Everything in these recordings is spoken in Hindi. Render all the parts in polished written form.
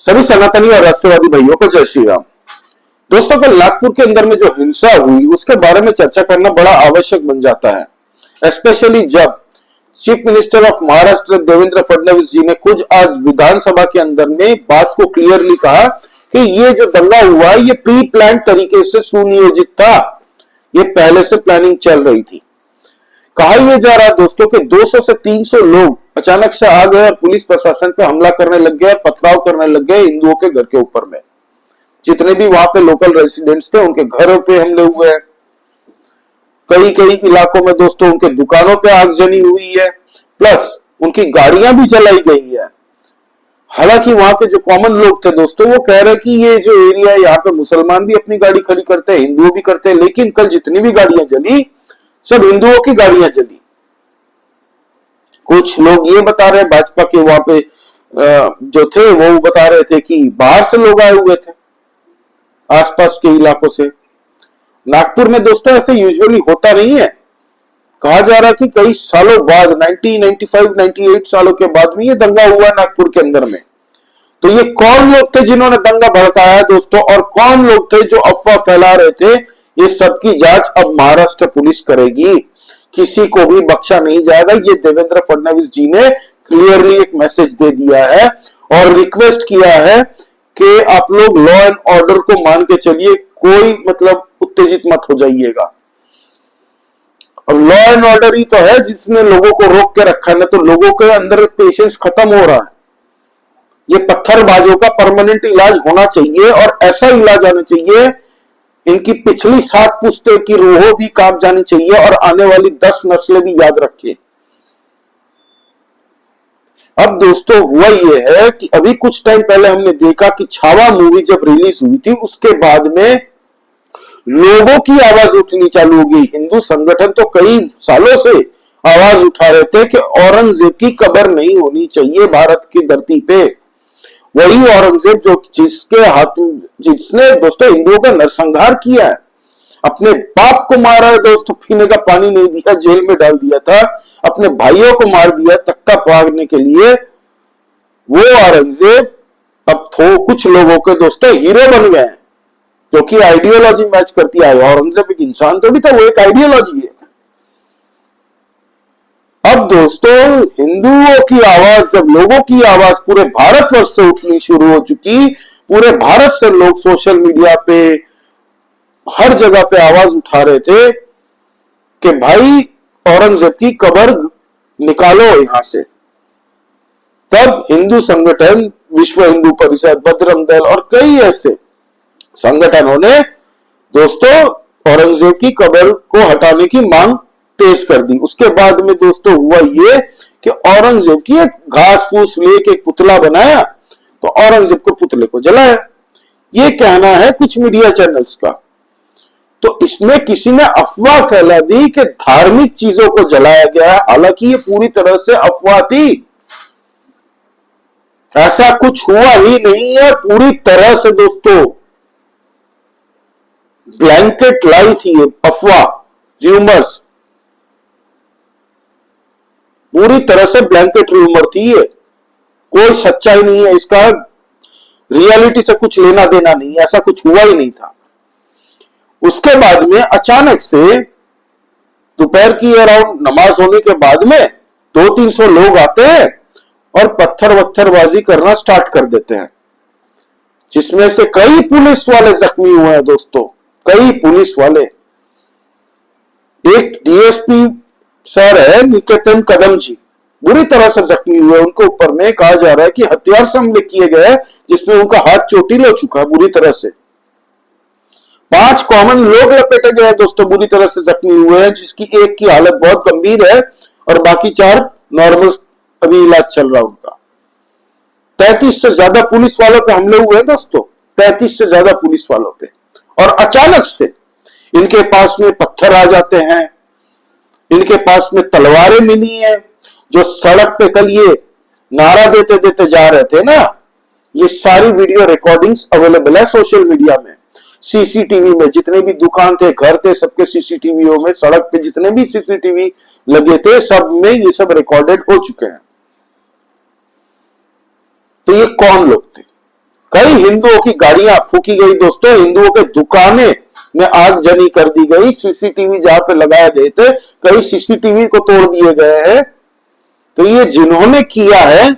सभी सनातनी और राष्ट्रवादी भाइयों को जय श्री राम। दोस्तों, कल नागपुर के अंदर में जो हिंसा हुई उसके बारे में चर्चा करना बड़ा आवश्यक बन जाता है, स्पेशली जब chief minister of Maharashtra Devendra Fadnavis ji ने खुद आज विधानसभा के अंदर में बात को क्लियरली कहा कि ये जो दंगा हुआ ये प्री प्लान तरीके से सुनियोजित था, ये पहले से प्लानिंग चल रही थी। कहा यह जा रहा दोस्तों कि 200 से 300 लोग अचानक से आ गए और पुलिस प्रशासन पे हमला करने लग गए, पथराव करने लग गए हिंदुओं के घर के ऊपर में। जितने भी वहां पे लोकल रेसिडेंट्स थे उनके घरों पे हमले हुए हैं। कई कई इलाकों में दोस्तों उनके दुकानों पे आगजनी हुई है, प्लस उनकी गाड़ियां भी जलाई गई है। हालांकि वहां पे जो कॉमन लोग थे दोस्तों वो कह रहे कि ये जो एरिया है यहाँ पे मुसलमान भी अपनी गाड़ी खड़ी करते हैं, हिंदू भी करते हैं, लेकिन कल जितनी भी गाड़ियां जली सब हिंदुओं की गाड़ियां जली। कुछ लोग ये बता रहे भाजपा के वहां पे जो थे वो बता रहे थे कि बाहर से लोग आए हुए थे आसपास के इलाकों से। नागपुर में दोस्तों ऐसे यूजुअली होता नहीं है। कहा जा रहा है कि कई सालों बाद 1995-98 सालों के बाद में ये दंगा हुआ नागपुर के अंदर में। तो ये कौन लोग थे जिन्होंने दंगा भड़काया दोस्तों, और कौन लोग थे जो अफवाह फैला रहे थे, ये सबकी जांच अब महाराष्ट्र पुलिस करेगी। किसी को भी बख्शा नहीं जाएगा। ये देवेंद्र फडणवीस जी ने क्लियरली एक मैसेज दे दिया है और रिक्वेस्ट किया है कि आप लोग लॉ एंड ऑर्डर को मान के चलिए, कोई मतलब उत्तेजित मत हो जाइएगा। और लॉ एंड ऑर्डर ही तो है जिसने लोगों को रोक के रखा है, ना तो लोगों के अंदर पेशेंस खत्म हो रहा है। ये पत्थरबाजों का परमानेंट इलाज होना चाहिए और ऐसा इलाज आना चाहिए, इनकी पिछली 7 पुश्तों की रूहों भी कांप जानी चाहिए और आने वाली 10 नस्लें भी याद रखें। अब दोस्तों हुआ यह है कि अभी कुछ टाइम पहले हमने देखा कि छावा मूवी जब रिलीज हुई थी उसके बाद में लोगों की आवाज उठनी चालू हो गई। हिंदू संगठन तो कई सालों से आवाज उठा रहे थे कि औरंगजेब की कब्र नहीं होनी चाहिए भारत की धरती पे। वही औरंगजेब जो जिसके हाथ जिसने दोस्तों हिंदुओं का नरसंहार किया है, अपने बाप को मारा है दोस्तों, पीने का पानी नहीं दिया, जेल में डाल दिया था, अपने भाइयों को मार दिया तख्ता पागने के लिए। वो औरंगजेब अब कुछ लोगों के दोस्तों हीरो बन गए हैं क्योंकि आइडियोलॉजी मैच करती है। औरंगजेब एक इंसान तो भी था, वो एक आइडियोलॉजी है। अब दोस्तों हिंदुओं की आवाज, जब लोगों की आवाज पूरे भारतवर्ष से उठनी शुरू हो चुकी, पूरे भारत से लोग सोशल मीडिया पे हर जगह पे आवाज उठा रहे थे कि भाई औरंगजेब की कब्र निकालो यहां से, तब हिंदू संगठन, विश्व हिंदू परिषद, बजरंग दल और कई ऐसे संगठनों ने दोस्तों औरंगजेब की कब्र को हटाने की मांग तेज कर दी। उसके बाद में दोस्तों हुआ ये कि औरंगजेब की एक घास फूस लेके एक पुतला बनाया, तो औरंगजेब को पुतले को जलाया। ये कहना है कुछ मीडिया चैनल्स का। तो इसमें किसी ने अफवाह फैला दी कि धार्मिक चीजों को जलाया गया, हालांकि ये पूरी तरह से अफवाह थी। ऐसा कुछ हुआ ही नहीं है। पूरी तरह से दोस्तों ब्लैंकेट लाई थी ये अफवाह, र्यूमर्स, पूरी तरह से ब्लैंकेट र्यूमर थी ये। कोई सच्चाई नहीं है, इसका रियलिटी से कुछ लेना देना नहीं है, ऐसा कुछ हुआ ही नहीं था। उसके बाद में अचानक से दोपहर की अराउंड नमाज होने के बाद में 200-300 लोग आते हैं और पत्थरबाजी करना स्टार्ट कर देते हैं, जिसमें से कई पुलिस वाले जख्मी हुए हैं दोस्तों, कई पुलिस वाले। एक डीएसपी सर है निकेतन कदम जी, बुरी तरह से जख्मी हुए। उनके ऊपर में कहा जा रहा है कि हथियार से हमले किए गए जिसमें उनका हाथ चोटिल हो चुका है बुरी तरह से। 5 कॉमन लोग लपेटे गए दोस्तों, बुरी तरह से जख्मी हुए हैं, जिसकी एक की हालत बहुत गंभीर है और बाकी 4 नॉर्मल अभी इलाज चल रहा है उनका। 33 से ज्यादा पुलिस वालों पे हमले हुए हैं दोस्तों, 33 से ज्यादा पुलिस वालों पे। और अचानक से इनके पास में पत्थर आ जाते हैं, इनके पास में तलवारें मिली हैं। जो सड़क पे कल ये नारा देते देते जा रहे थे ना, ये सारी वीडियो रिकॉर्डिंग्स अवेलेबल है सोशल मीडिया में। सीसीटीवी में जितने भी दुकान थे, घर थे, सबके सीसीटीवीओ में, सड़क पे जितने भी सीसीटीवी लगे थे सब में ये सब रिकॉर्डेड हो चुके हैं। तो ये कौन लोग थे? कई हिंदुओं की गाड़ियां फूकी गई दोस्तों, हिंदुओं के दुकानें में आगजनी कर दी गई, सीसीटीवी जहां पे लगाए गए थे कई सीसीटीवी को तोड़ दिए गए हैं। तो ये जिन्होंने किया है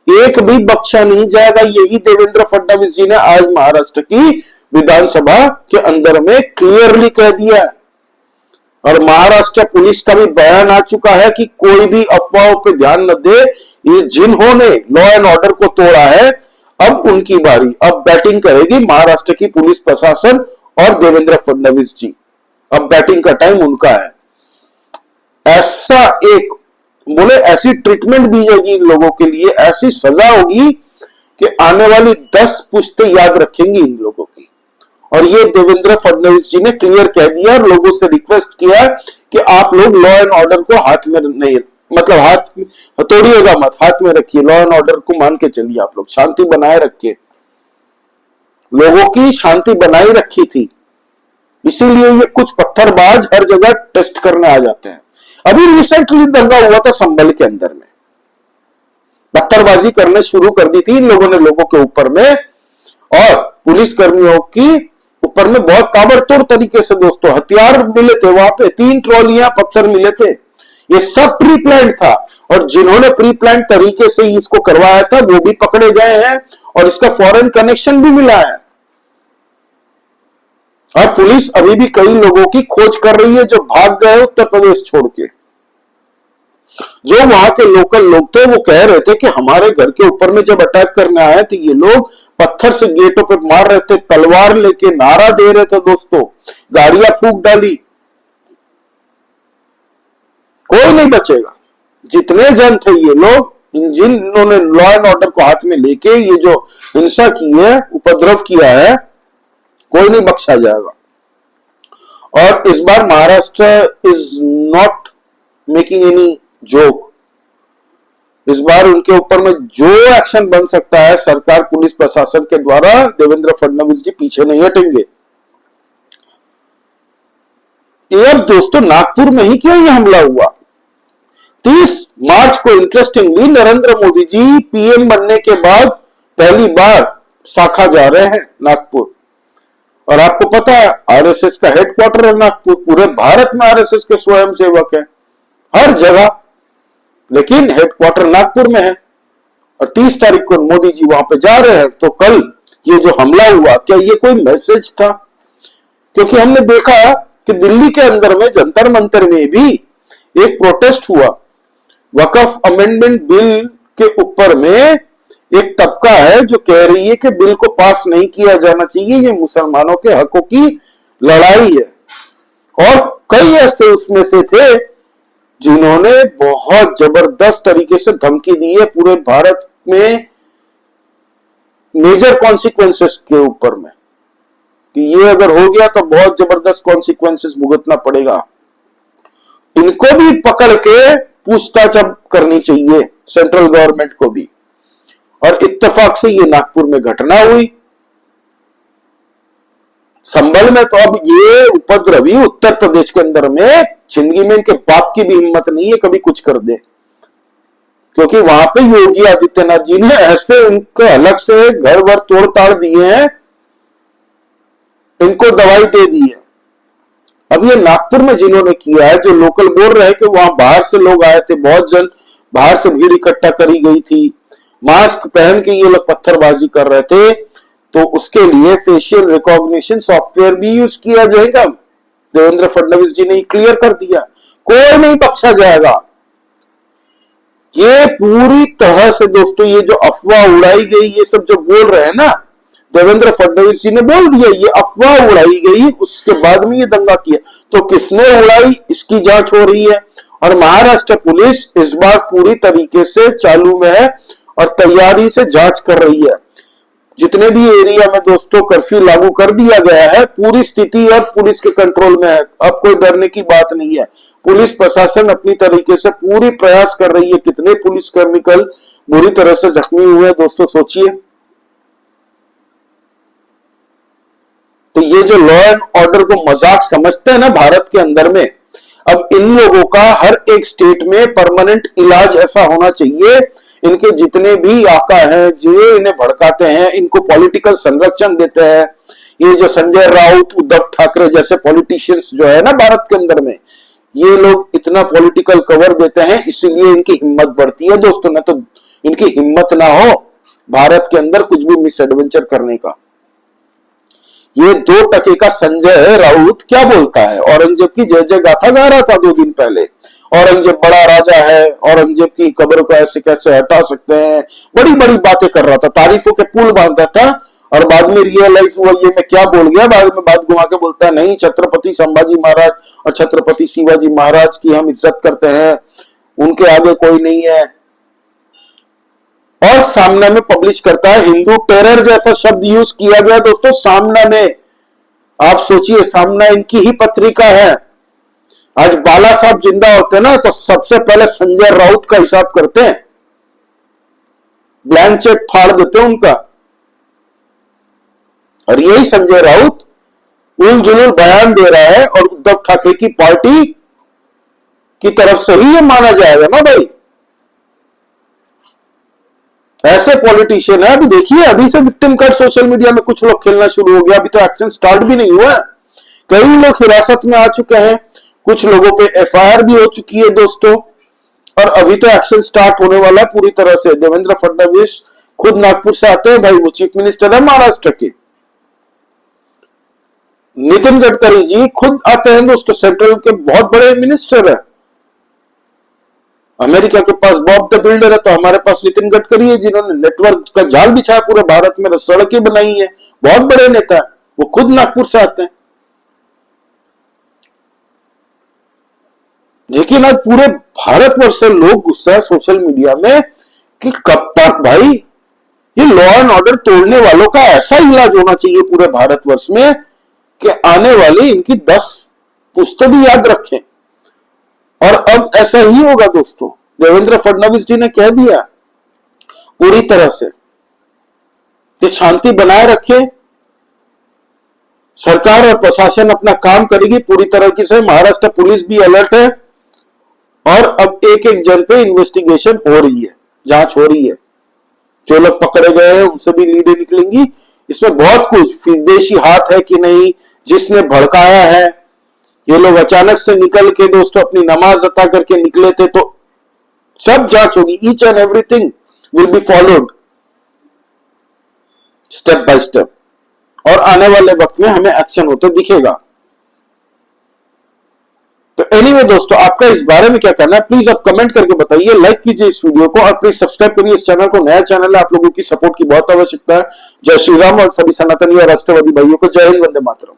एक भी बख्शा नहीं जाएगा, यही देवेंद्र फडणवीस जी ने आज महाराष्ट्र की विधानसभा के अंदर में क्लियरली कह दिया। और महाराष्ट्र पुलिस का भी बयान आ चुका है कि कोई भी अफवाहों पे ध्यान न दे, ये जिन्होंने लॉ एंड ऑर्डर को तोड़ा है अब उनकी बारी, अब बैटिंग करेगी महाराष्ट्र की पुलिस प्रशासन और देवेंद्र फडणवीस जी, अब बैटिंग का टाइम उनका है। ऐसा एक बोले ऐसी ट्रीटमेंट दी जाएगी इन लोगों के लिए, ऐसी सजा होगी कि आने वाली 10 पुश्तें याद रखेंगी इन लोगों की। और ये देवेंद्र फडणवीस जी ने क्लियर कह दिया और लोगों से रिक्वेस्ट किया कि आप लोग लॉ एंड ऑर्डर को हाथ में नहीं, मतलब हाथ तोड़िएगा मत, हाथ में रखिए, लॉ एंड ऑर्डर को मान के चलिए, आप लोग शांति बनाए रखिए। लोगों की शांति बनाई रखी थी, इसीलिए ये कुछ पत्थरबाज हर जगह टेस्ट करने आ जाते हैं। अभी रिसेंटली दंगा हुआ था संभल के अंदर में, पत्थरबाजी करने शुरू कर दी थी इन लोगों ने लोगों के ऊपर में, और पुलिस कर्मियों की ऊपर में बहुत ताबड़तोड़ तरीके से दोस्तों हथियार मिले थे, वहां पे 3 ट्रॉलियां पत्थर मिले थे। ये सब प्री प्लान था, और जिन्होंने प्री प्लान तरीके से इसको करवाया था वो भी पकड़े गए हैं, और इसका फॉरेन कनेक्शन भी मिला है। और पुलिस अभी भी कई लोगों की खोज कर रही है जो भाग गए उत्तर प्रदेश छोड़ के। जो वहां के लोकल लोग थे वो कह रहे थे कि हमारे घर के ऊपर में जब अटैक करने आए थे ये लोग पत्थर से गेटों पे मार रहे थे, तलवार लेके नारा दे रहे थे दोस्तों, गाड़ियां फूंक डाली, कोई नहीं बचेगा। जितने जन थे ये लोग, जिन्होंने लॉ एंड ऑर्डर को हाथ में लेके ये जो हिंसा की है, उपद्रव किया है, कोई नहीं बख्शा जाएगा। और इस बार Maharashtra is not making any joke. इस बार उनके ऊपर में जो एक्शन बन सकता है सरकार पुलिस प्रशासन के द्वारा, देवेंद्र फडणवीस जी पीछे नहीं हटेंगे। ये अब दोस्तों नागपुर में ही क्यों ये हमला हुआ? 30 मार्च को इंटरेस्टिंगली नरेंद्र मोदी जी पीएम बनने के बाद पहली बार शाखा जा रहे हैं नागपुर। और आपको पता है आरएसएस का हेडक्वार्टर है नागपुर, पूरे भारत में आरएसएस के स्वयंसेवक है हर जगह, लेकिन हेडक्वार्टर नागपुर में है। और 30 तारीख को मोदी जी वहां पे जा रहे हैं, तो कल ये जो हमला हुआ, क्या ये कोई मैसेज था? क्योंकि हमने देखा कि दिल्ली के अंदर में जंतर मंतर में भी एक प्रोटेस्ट हुआ, वक्फ अमेंडमेंट बिल के ऊपर में एक तबका है जो कह रही है कि बिल को पास नहीं किया जाना चाहिए, ये मुसलमानों के हकों की लड़ाई है। और कई ऐसे उसमें से थे जिन्होंने बहुत जबरदस्त तरीके से धमकी दी है पूरे भारत में मेजर कॉन्सिक्वेंसेस के ऊपर में, कि ये अगर हो गया तो बहुत जबरदस्त कॉन्सिक्वेंसेस भुगतना पड़ेगा। इनको भी पकड़ के पूछताछ अब करनी चाहिए सेंट्रल गवर्नमेंट को भी। और इत्तेफाक से ये नागपुर में घटना हुई। संभल में तो अब ये उपद्रवी उत्तर प्रदेश के अंदर में जिंदगी में इनके बाप की भी हिम्मत नहीं है कभी कुछ कर दे, क्योंकि वहां पे योगी आदित्यनाथ जी ने ऐसे उनके अलग से घर वर तोड़ ताड़ दिए हैं, इनको दवाई दे दी है। अब ये नागपुर में जिन्होंने किया है, जो लोकल बोल रहे हैं कि वहां बाहर से लोग आए थे, बहुत जन बाहर से भीड़ इकट्ठा करी गई थी, मास्क पहन के ये लोग पत्थरबाजी कर रहे थे, तो उसके लिए फेशियल रिकॉग्निशन सॉफ्टवेयर भी यूज किया जाएगा। देवेंद्र फडणवीस जी ने क्लियर कर दिया, कोई नहीं बख्शा जाएगा। ये पूरी तरह से दोस्तों ये जो अफवाह उड़ाई गई, ये सब जो बोल रहे हैं ना, देवेंद्र फडणवीस जी ने बोल दिया ये अफवाह उड़ाई गई, उसके बाद में ये दंगा किया। तो किसने उड़ाई, इसकी जांच हो रही है। और महाराष्ट्र पुलिस इस बार पूरी तरीके से चालू में है और तैयारी से जांच कर रही है। जितने भी एरिया में दोस्तों कर्फ्यू लागू कर दिया गया है, पूरी स्थिति अब पुलिस के कंट्रोल में है। अब कोई डरने की बात नहीं है। पुलिस प्रशासन अपनी तरीके से पूरी प्रयास कर रही है। कितने पुलिसकर्मी कल बुरी तरह से जख्मी हुए हैं दोस्तों, सोचिए। तो ये जो लॉ एंड ऑर्डर को मजाक समझते हैं ना भारत के अंदर में, अब इन लोगों का हर एक स्टेट में परमानेंट इलाज ऐसा होना चाहिए, इनके जितने भी आका हैं जो इन्हें भड़काते हैं, इनको पॉलिटिकल संरक्षण देते हैं, ये जो संजय राउत, उद्धव ठाकरे जैसे पॉलिटिशियंस जो है ना भारत के अंदर में, ये लोग इतना पॉलिटिकल कवर देते हैं, इसलिए इनकी हिम्मत बढ़ती है दोस्तों। न तो इनकी हिम्मत ना हो भारत के अंदर कुछ भी मिस एडवेंचर करने का। ये 2% का संजय राउत क्या बोलता है, औरंगजेब की जय जय गाथा गा रहा था 2 दिन पहले। औरंगजेब बड़ा राजा है, औरंगजेब की कब्र को ऐसे कैसे हटा सकते हैं, बड़ी बड़ी बातें कर रहा था, तारीफों के पुल बांधता था, और बाद में रियलाइज हुआ ये मैं क्या बोल गया, बाद में बात घुमा के बोलता है नहीं, छत्रपति संभाजी महाराज और छत्रपति शिवाजी महाराज की हम इज्जत करते हैं, उनके आगे कोई नहीं है। और सामने में पब्लिश करता है, हिंदू टेरर जैसा शब्द यूज किया गया दोस्तों सामना में। आप सोचिए, सामना इनकी ही पत्रिका है। आज बाला साहब जिंदा होते ना तो सबसे पहले संजय राउत का हिसाब करते हैं, ब्लैंक चेक फाड़ देते हैं उनका। और यही संजय राउत उल जुलूल बयान दे रहा है, और उद्धव ठाकरे की पार्टी की तरफ से ही ये माना जाएगा ना भाई। ऐसे पॉलिटिशियन है। अभी देखिए, अभी से विक्टिम कार्ड सोशल मीडिया में कुछ लोग खेलना शुरू हो गया, अभी तो एक्शन स्टार्ट भी नहीं हुआ। कई लोग हिरासत में आ चुके हैं, कुछ लोगों पे एफआईआर भी हो चुकी है दोस्तों, और अभी तो एक्शन स्टार्ट होने वाला है पूरी तरह से। देवेंद्र फडणवीस खुद नागपुर से आते हैं भाई, वो चीफ मिनिस्टर है महाराष्ट्र के। नितिन गडकरी जी खुद आते हैं दोस्तों, सेंट्रल के बहुत बड़े मिनिस्टर है। अमेरिका के पास बॉब द बिल्डर है, तो हमारे पास नितिन गडकरी है जिन्होंने नेटवर्क का जाल बिछाया पूरे भारत में, सड़कें बनाई है, बहुत बड़े नेता है, वो खुद नागपुर से आते हैं। लेकिन आज पूरे भारतवर्ष से लोग गुस्सा है सोशल मीडिया में कि कब तक भाई ये लॉ एंड ऑर्डर तोड़ने वालों का ऐसा इलाज होना चाहिए पूरे भारतवर्ष में कि आने वाली इनकी 10 पुस्तक भी याद रखें। और अब ऐसा ही होगा दोस्तों। देवेंद्र फडणवीस जी ने कह दिया पूरी तरह से कि शांति बनाए रखे, सरकार और प्रशासन अपना काम करेगी पूरी तरह से। महाराष्ट्र पुलिस भी अलर्ट है, और अब एक एक जन पे इन्वेस्टिगेशन हो रही है, जांच हो रही है। जो लोग पकड़े गए हैं उनसे भी लीडें निकलेंगी। इसमें बहुत कुछ विदेशी हाथ है कि नहीं, जिसने भड़काया है। ये लोग अचानक से निकल के दोस्तों अपनी नमाज अता करके निकले थे, तो सब जांच होगी। Each and everything will be followed step by step, और आने वाले वक्त में हमें एक्शन होते दिखेगा। तो एनीवे दोस्तों, आपका इस बारे में क्या कहना है प्लीज आप कमेंट करके बताइए, लाइक कीजिए इस वीडियो को, और प्लीज सब्सक्राइब करिए इस चैनल को। नया चैनल है, आप लोगों की सपोर्ट की बहुत आवश्यकता है। जय श्री राम, और सभी सनातनी और राष्ट्रवादी भाइयों को जय हिंद, वंदे मातरम।